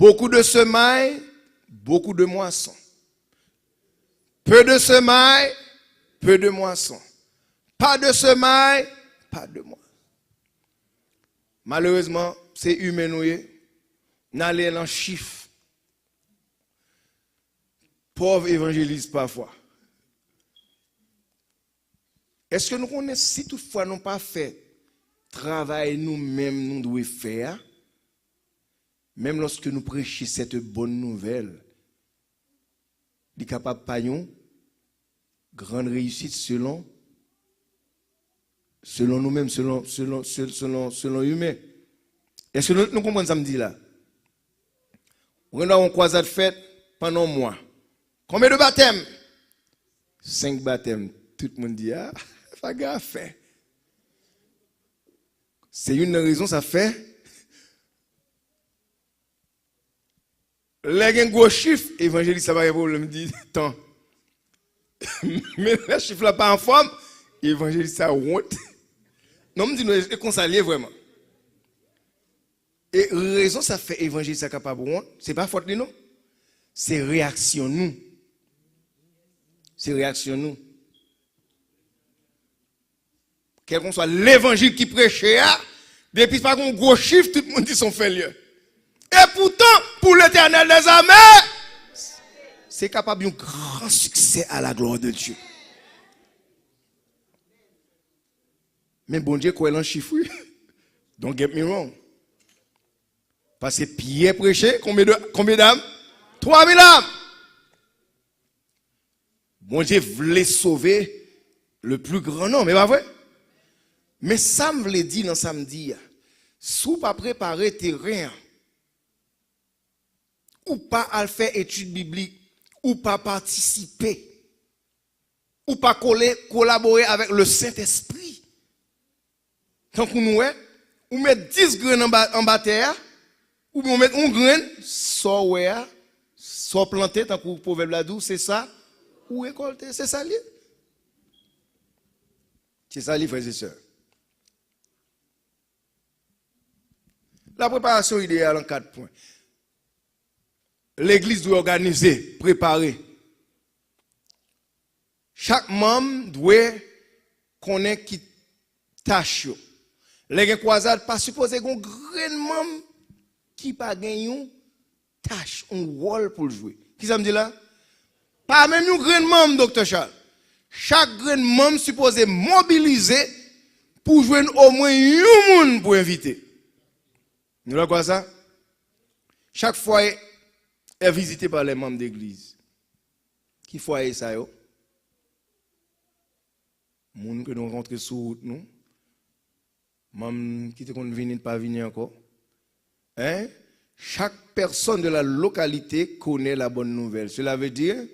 Beaucoup de semailles, beaucoup de moissons. Peu de semailles, peu de moissons. Pas de semailles, pas de moissons. Malheureusement, c'est humain, nous n'allez en chiffre. Pauvre évangéliste parfois. Est-ce que nous connaissons si toutefois nous pas fait travail nous-mêmes nous devons faire, même lorsque nous prêchons cette bonne nouvelle, il est capable de payer grande réussite selon nous-mêmes, selon humain. Est-ce que nous comprenons ça me dit là? On a une croisade faite pendant un mois. Combien de baptêmes? 5 baptêmes. Tout le monde dit, ah, ça a fait. C'est une raison, ça fait. Les gros chiffres, évangéliste, ça va y problème, dit, tant. Mais les chiffres là pas en forme, évangéliste, ça honte. Non, me dit, nous, qu'on s'allie vraiment. Et raison, ça fait évangéliste, ça capable honte. C'est pas faute de nous. C'est réaction nous. C'est réaction nous. Quel qu'on soit l'évangile qui prêchait, depuis pas qu'on gros chiffre, tout le monde dit son fait lieu. Et pourtant, pour l'Éternel des armées, c'est capable d'un grand succès à la gloire de Dieu. Mais bon Dieu, quoi, il en chiffre? Don't get me wrong. Parce que Pierre prêchait, combien d'âmes? 3000 âmes. Bon Dieu voulait sauver le plus grand nombre, mais pas vrai? Mais ça me l'a dit dans samedi, si vous pas préparer terrain, ou pas à faire études bibliques, ou pas participer, ou pas collaborer avec le Saint-Esprit. Tant que nous, ou mettre 10 graines en bas terre, ou bien mettre une graine, soit planter, tant que le proverbe la douce, c'est ça, ou récolter, c'est ça, c'est ça, frères et sœurs. La préparation idéale en 4 points. L'église doit organiser, préparer. Chaque membre doit connaître qui tâche. Les croisades pas supposé qu'on grand membre qui pas gagné une tâche, un rôle pour jouer. Qui ça me dit là? Pas même un grand membre, docteur Charles. Chaque grand membre supposé mobiliser pour jouer au moins un monde pour inviter. Nous avons quoi ça? Chaque fois est visité par les membres d'église. Qui foyer ça yo? Moun que nous rentrons sur route nous. Membres qui te kon venir pas venir encore. Hein? Chaque personne de la localité connaît la bonne nouvelle. Cela veut dire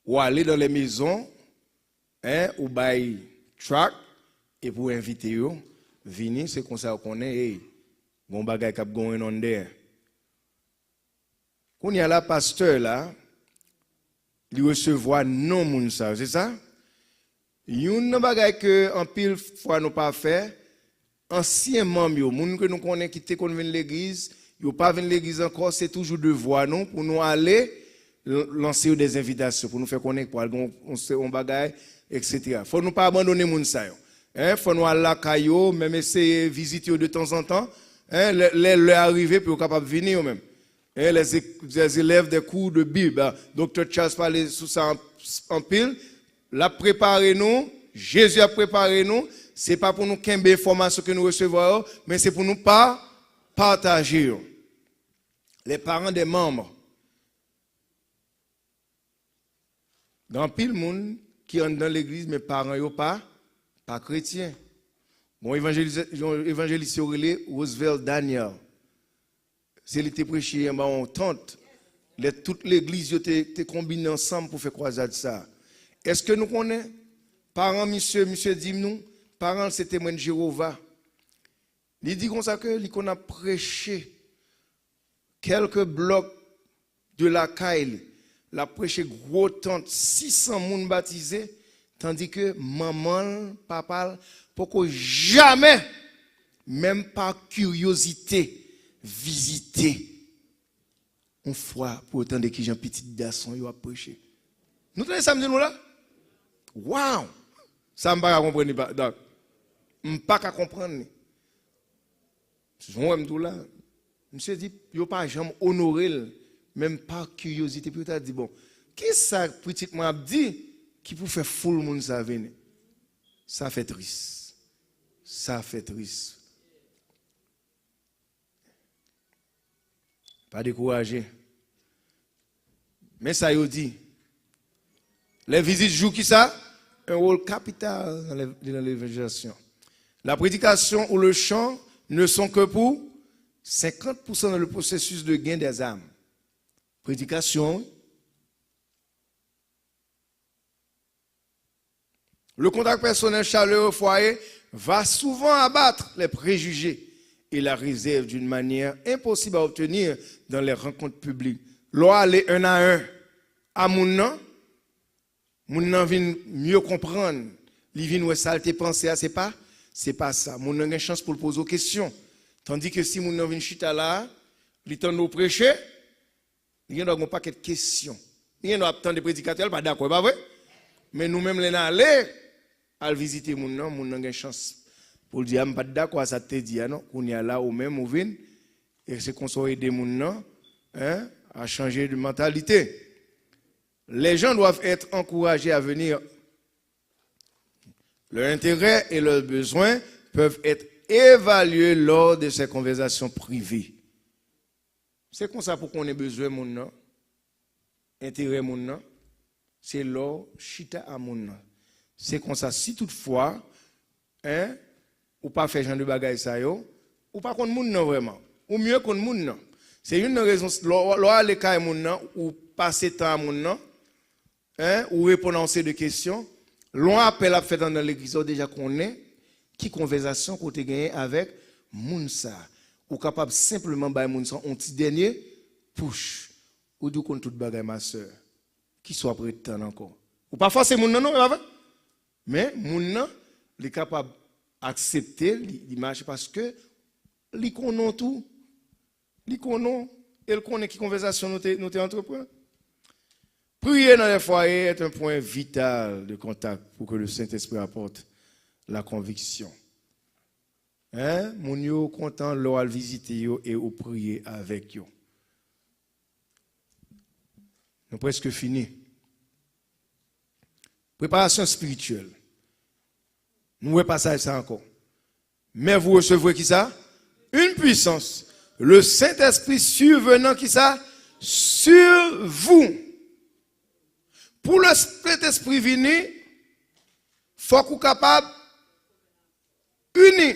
ou aller dans les maisons, hein, ou bail track et pour inviter yo venir, c'est comme ça qu'on connaît. Hey, bon bagay k'ap going on there. Quand il y a la pasteur là, il recevoir non moun ça, c'est ça? Yon bagay que en pile fois nous pas fait, ancien membre yo, moun que nous connaît qui te kon vinn l'église, yo pas vinn l'église encore, c'est toujours devoir non pour nous aller lancer des invitations pour nous faire connaître pour on bagay etc. Faut nous pas abandonner moun ça yo. Hein, faut nous aller la caillou, même essayer visiter de temps en temps. Hein, les arriver pour capable venir même. Hein, les élèves des cours de Bible, Dr. Charles parlait sur ça en pile. L'a préparé nous, Jésus a préparé nous, c'est pas pour nous qu'un information que nous recevons, mais c'est pour nous pas partager. Les parents des membres. Grand pile monde qui entre dans l'église mais parents yo pas chrétiens. Bon évangéliste Roosevelt Daniel. C'est il était prêché en tente. Toute l'église était combinée ensemble pour faire croisade ça. Est-ce que nous connaissons parents monsieur dit nous, parents c'est témoin de Jéhovah. Il dit comme ça que qu'on a prêché quelques blocs de la Kaili, la prêché gros tente 600 moun baptisés tandis que maman, papa pourquoi jamais même par curiosité visiter on foi pour autant de qui j'ai un petit garçon yo a prêcher. Nous tenons ça nous là? Waouh! Ça me pas comprendre pas. Donc, pas qu'à comprendre. Je vois tout là. Monsieur dit yo pas jamais honorer même par curiosité puis t'a dit bon, qui ça petit moi dit qui pour faire foule monde ça venir. Ça fait triste. Ça fait triste. Pas décourager. Mais ça y dit. Les visites jouent qui ça? Un rôle capital dans l'évangélisation. La prédication ou le chant ne sont que pour 50% dans le processus de gain des âmes. Prédication. Le contact personnel chaleureux au foyer va souvent abattre les préjugés et la réserve d'une manière impossible à obtenir dans les rencontres publiques. L'on aller un à un à mon nom vient mieux comprendre. Il vient où ça te penser, c'est pas ça. Mon nom a une chance pour poser aux questions. Tandis que si mon nom vient chita là, il tend nous prêcher, il y a un paquet de questions. Il y a un de prédicateurs, pas d'accord, pas vrai? Mais nous-mêmes, les aller à visiter mon nom a une chance pour dire, pas d'accord, ça te dit, non? Qu'on y a là ou même, ou vient, et c'est qu'on soit aider mon nom, à changer de mentalité. Les gens doivent être encouragés à venir. Leur intérêt et leurs besoins peuvent être évalués lors de ces conversations privées. C'est comme ça pour qu'on ait besoin de mon nom, intérêt mon nom, c'est lors chita à mon nom. C'est comme ça, si toutefois, ou pas faire genre de bagaille ça yo, ou pas contre mon nom vraiment, ou mieux contre mon nom. C'est une raison, lors aller à mon nom, ou passer temps à mon nom, ou répondre à ces deux questions, l'on appelle à faire dans l'église, déjà qu'on est, qui conversation qu'on a gagné avec Mounsa. Ou capable simplement de Mounsa, un petit dernier push. Ou du contre toute bagaille, ma soeur. Qui soit prêt de temps encore. Ou pas forcément Mounsa, non, mais Mounsa, il est capable d'accepter l'image parce que, il connaît tout. Il connaît, et il connaît qui conversation nous entreprenons. Prier dans les foyers est un point vital de contact pour que le Saint-Esprit apporte la conviction. Moun yo content l'or visiter yo et au prier avec yo. Nous presque fini. Préparation spirituelle. Nous ne pas ça encore. Mais vous recevrez qui ça? Une puissance. Le Saint-Esprit survenant qui ça? Sur vous. Pour le Saint-Esprit venir, il faut qu'on soit capable uni.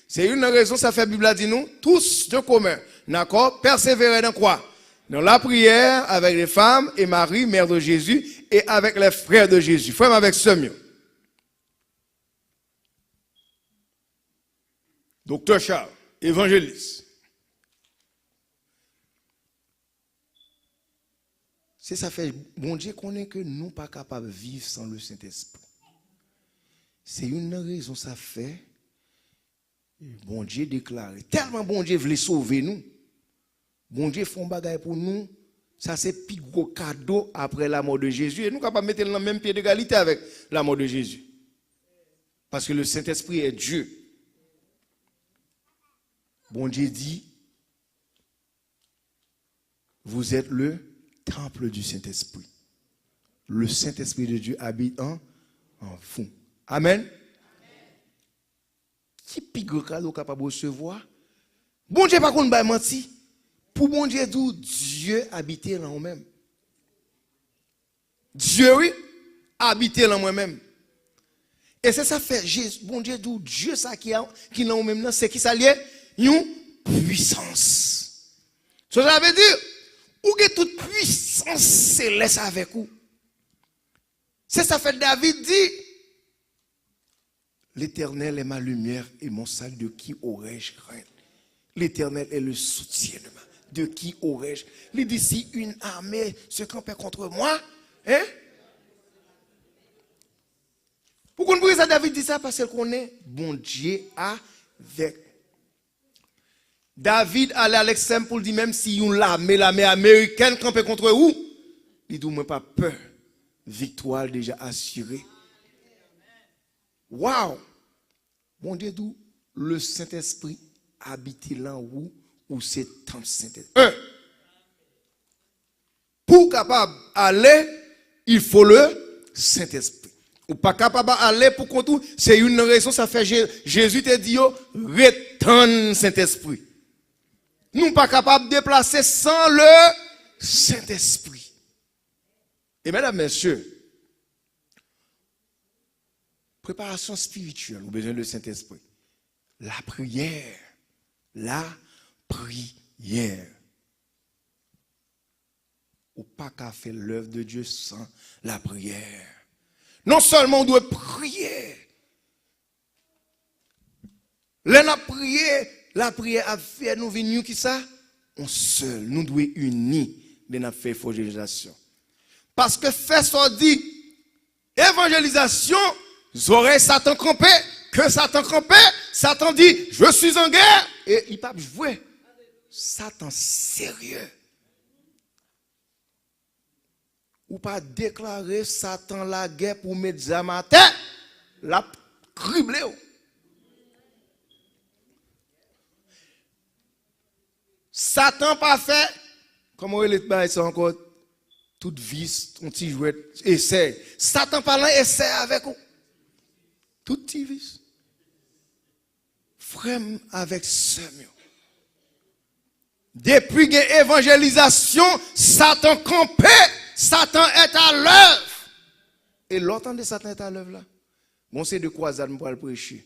C'est une raison, ça fait la Bible dit nous, tous de commun. D'accord? Persévérer dans quoi? Dans la prière avec les femmes et Marie, mère de Jésus, et avec les frères de Jésus. Frère avec ce mieux. Docteur Charles, évangéliste. C'est ça fait, bon Dieu connaît que nous pas capables de vivre sans le Saint-Esprit. C'est une raison, ça fait, bon Dieu déclare, tellement bon Dieu voulait sauver nous. Bon Dieu fait un bagage pour nous. Ça c'est plus gros cadeau après la mort de Jésus. Et nous ne pouvons pas mettre dans le même pied d'égalité avec la mort de Jésus. Parce que le Saint-Esprit est Dieu. Bon Dieu dit, vous êtes le temple du Saint-Esprit. Le Saint-Esprit de Dieu habite en vous. Amen. Qui plus gros cadeau capable de recevoir? Bon Dieu, par contre, pas menti. Pour bon Dieu, Dieu habite en nous-mêmes. Dieu, oui, habite en moi-même. Et c'est ça fait, bon Dieu, Dieu, ça qui est en nous-mêmes, c'est qui ça lié? Une puissance. Ça veut dire, où est toute puissance céleste avec vous? C'est ça fait David dit, l'Éternel est ma lumière et mon salut, de qui aurais-je crainte? L'Éternel est le soutien de moi. De qui aurais-je? Il dit, si une armée se campait contre moi, Pourquoi ça David dit ça? Parce qu'on est bon Dieu avec. David allait à l'extrême pour dire même si l'armée américaine campait contre vous, il dit moi pas peur. Victoire déjà assurée. Waouh! Mon Dieu, d'où le Saint-Esprit habite là où c'est temple Saint-Esprit. Pour capable aller, il faut le Saint-Esprit. Ou pas capable d'aller pour contour, c'est une raison, ça fait Jésus te dit, retourne Saint-Esprit. Nous pas capables de déplacer sans le Saint-Esprit. Et mesdames, messieurs, préparation spirituelle, nous avons besoin du Saint-Esprit. La prière. La prière. Ou pas qu'à faire l'œuvre de Dieu sans la prière. Non seulement on doit prier. Là, la prière a fait nous venir qui ça? On seul, nous devons unir de notre fait évangélisation. Parce que fait ça dit, évangélisation, oreilles Satan campé, que Satan campé, Satan dit, je suis en guerre, et il pas jouer. Satan sérieux. Ou pas déclarer Satan la guerre pour mettre Zamatin, la criblé. Satan pas fait, comment il est ça encore, toute vice, ton petit jouet, essaie. Satan pas là, essaie avec vous. Tout petit vice. Frère avec sœur. Depuis l'évangélisation, Satan campé, Satan est à l'œuvre. Et l'autre de Satan est à l'œuvre là. Bon, c'est de croisade pour le prêcher.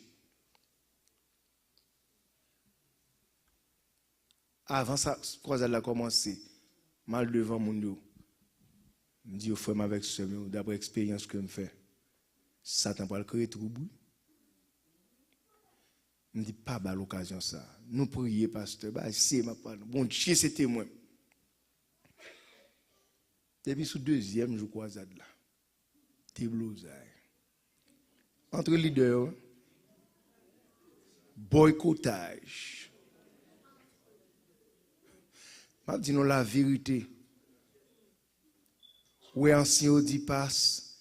Avant ça, croisade a commencé. Mal devant mon dos. Je me dis, frère, avec ce d'après l'expérience que je fais, Satan va le créer trouble. Je me dis, pas à l'occasion ça. Nous prions, pasteur. C'est ma part. Bon Dieu, c'est témoin. Depuis sous deuxième jour croisade là. T'es blousé. Entre leaders, boycottage. Je dis nous la vérité. Oui, ancien dit passe,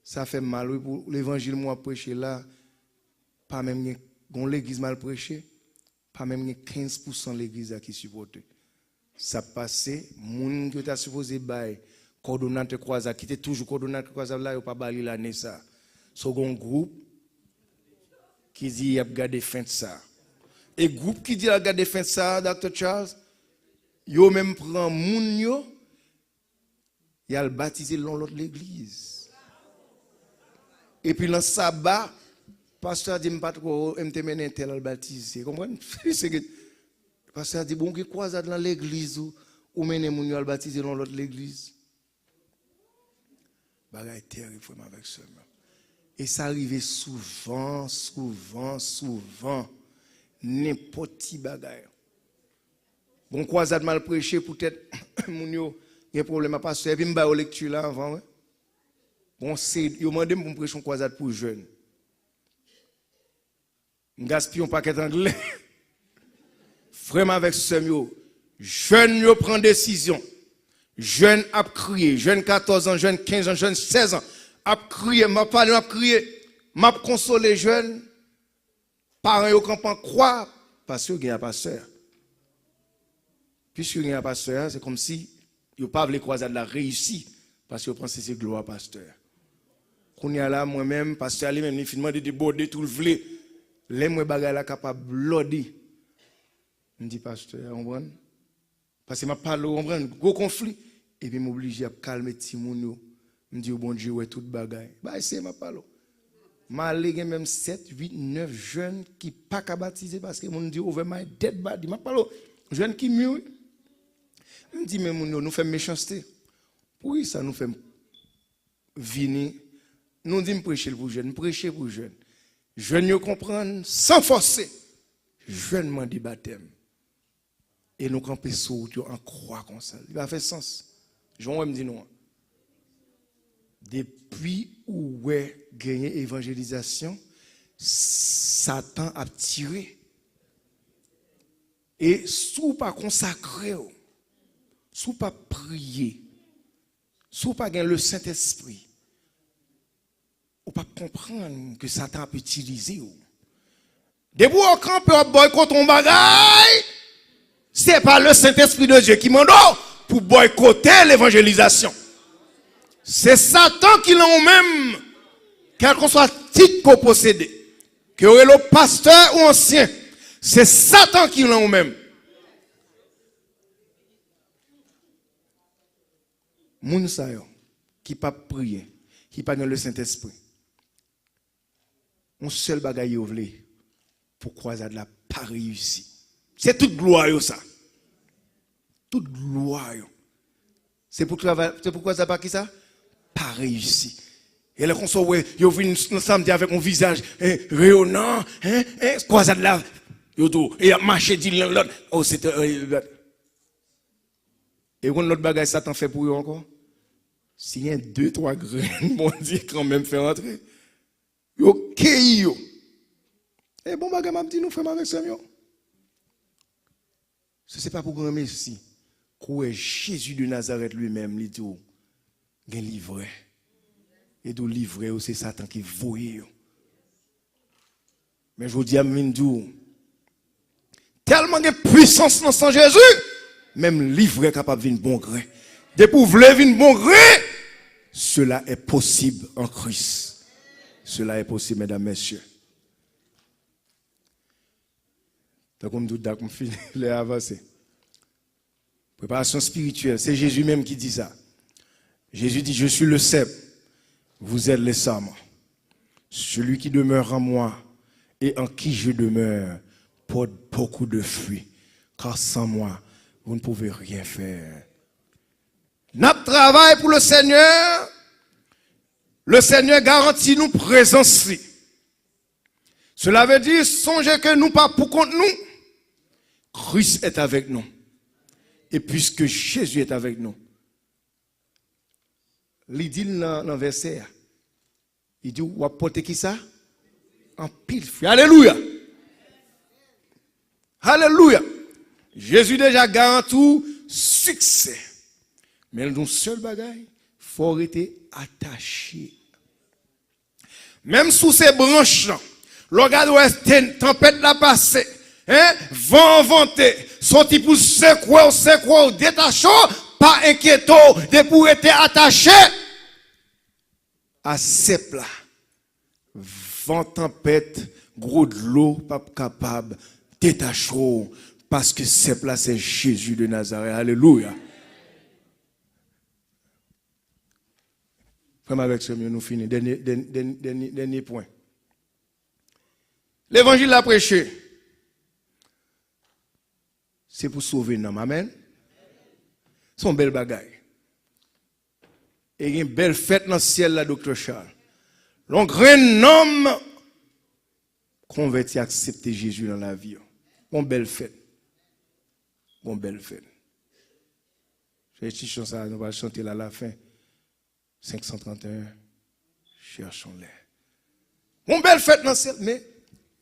ça fait mal. Pour l'évangile, moi, prêcher là, pas même l'église mal prêché, pas même 15% de l'église qui supporte. Ça passé, moun qui était supposé bailler, coordonnateur croisade, qui était toujours coordonnateur croisade là, il n'a pas baillé l'année ça. Second groupe qui dit il a gardé fin de ça. Et groupe qui dit il a gardé fin de ça, Dr. Charles, yo même prend moun yo, il a le baptisé dans l'autre l'église. Et puis dans le sabbat, pasteur dit pas trop me mener tel le baptiser. Comprenez? Pasteur dit bon qui croisade dans l'église ou mener moun yo le baptiser dans l'autre l'église. Bagay terrible avec ça. Et ça arrivait souvent. N'importe qui bagay. Bon croisade mal prêché peut-être moun yo il y a un problème à pasteur puis m'ba lecture là avant. Bon c'est yo mandé pour prêcher une croisade pour jeunes. Gaspillon paquet anglais. Vraiment avec ce yo jeunes yo prend décision. Jeune a crié, jeune 14 ans, jeune 15 ans, jeune 16 ans, a crié, m'a parlé, m'a crié, m'a consolé jeune. Parents yo campan croire parce que il y a pasteur. Puisque il y a pasteur, c'est comme si yo pas les croisades la réussi parce que yo pense c'est gloire pasteur. Qu'on y a là moi-même pasteur lui même il finalement de déborder tout le vlé. Les moi bagay la capable bloder. Me dit pasteur, on comprend? Parce que m'a parlé, on comprend, gros conflit et puis m'oblige à calmer ti moun yo. Me dit bon Dieu ouais toute bagay. Bah c'est m'a parlé. M'a légué même 7, 8, 9 jeunes qui pas qu'à baptiser parce que mon dit over my dead body. M'a parlé jeunes qui mieux. Me dit mais nous fait méchanceté. Oui, ça nous fait venir. Nous dit prêcher pour jeunes, prêcher pour jeunes. Jeunes yo comprendre sans forcer. Jeunes mandi baptême. Et nous camper sur en croix comme ça. Il va faire sens. Jean me dit non. Depuis où est gagné évangélisation, Satan a tiré. Et sous pas consacré, sous pas prier, sous pas gagner le Saint-Esprit, ou pas comprendre que Satan peut utiliser. Debout au camp peut boycotter ton bagage, c'est pas le Saint-Esprit de Dieu qui m'en donne pour boycotter l'évangélisation. C'est Satan qui l'a même, quel qu'on soit titre qu'on possède, que le pasteur ou ancien, c'est Satan qui l'a même. Moun sa yo, qui pas prier, qui pas dans le Saint-Esprit. Un seul bagaille yo vle pour croisade la pas réussi. C'est toute gloire yo ça. Toute gloire yo. C'est pourquoi ça pas qui ça pas réussi. Et là qu'on soit ouais, yo vinn samedi avec un visage rayonnant, croisade là yo do et a marché dit l'autre. Oh c'était et quand l'autre bagaille Satan fait pour eux encore. S'il y a 2-3 graines, bon Dieu, quand même faire entrer. Yo, yo. Et bon, bagage m'a dit, nous faisons avec ça, yo. Ce n'est pas pour grand merci. Quoi Jésus de Nazareth lui-même, il dit, il est livré. Et de livrer, c'est Satan qui voye. Mais je vous dis à Mindou, tellement de puissance dans son Jésus, même livré capable de venir bon gré. Depuis vous voulez venir bon gré, cela est possible en Christ. Cela est possible, mesdames, messieurs. Donc, comme tout d'accord, les avancer. Préparation spirituelle, c'est Jésus même qui dit ça. Jésus dit, je suis le cep, vous êtes les samres. Celui qui demeure en moi et en qui je demeure porte beaucoup de fruits. Car sans moi, vous ne pouvez rien faire. Notre travail pour le Seigneur garantit nous présence. Cela veut dire, songez que nous pas pour contre nous. Christ est avec nous. Et puisque Jésus est avec nous, il dit dans le verset, il dit, ou apporter qui ça? En pile. Alléluia. Alléluia. Jésus déjà garantit succès. Mais dans seul bagaille, il faut être attaché. Même sous ces branches, le regard ouest, tempête la passée, vent vanté, sorti pour secouer, détaché, pas inquiétant, de pour être attaché à ces plats. Vent tempête, gros de l'eau, pas capable, détaché, parce que ces plats c'est Jésus de Nazareth. Alléluia. Avec ce mieux, nous finissons. Dernier point. L'évangile l'a prêché. C'est pour sauver l'homme. Amen. C'est une belle bagaille. Et il y a une belle fête dans le ciel, là, Dr. Charles. Donc, un homme converti, accepter Jésus dans la vie. Une belle fête. Une belle fête. J'ai dit ça, nous allons chanter là à la fin. 531, cherchons-les. Mon belle fête dans le ciel, mais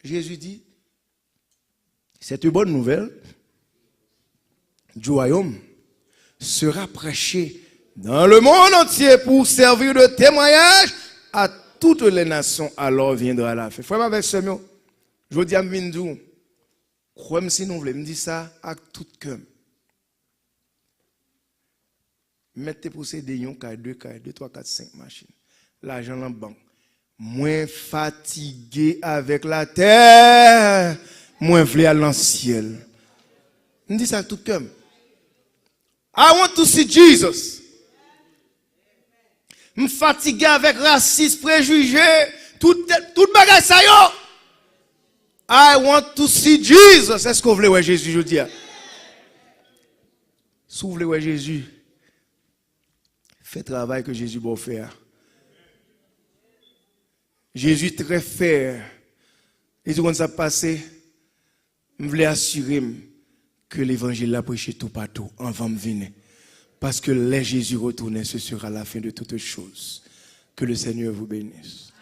Jésus dit, c'est une bonne nouvelle. Du royaume sera prêché dans le monde entier pour servir de témoignage à toutes les nations. Alors viendra la fin. Frère, avec ce mot, je dis à Mindou, croyez-moi si nous voulons, me dire ça avec tout cœur. Mettez posséder un cas, 2 cas, 2, 3, 4, 5 machines. L'argent dans la banque. Moins fatigué avec la terre, moins voulu aller dans le ciel. Je dis ça tout comme. I want to see Jesus. Je suis fatigué avec racisme, préjugés, tout bagage ça yo. I want to see Jesus. Est-ce que vous voulez voir Jésus, je dis? Si vous voulez voir Jésus, faites le travail que Jésus va faire. Jésus très fier. Et tout quand ça passe, je voulais assurer que l'évangile l'a prêché tout partout avant de venir. Parce que les Jésus retourné, ce sera la fin de toutes choses. Que le Seigneur vous bénisse.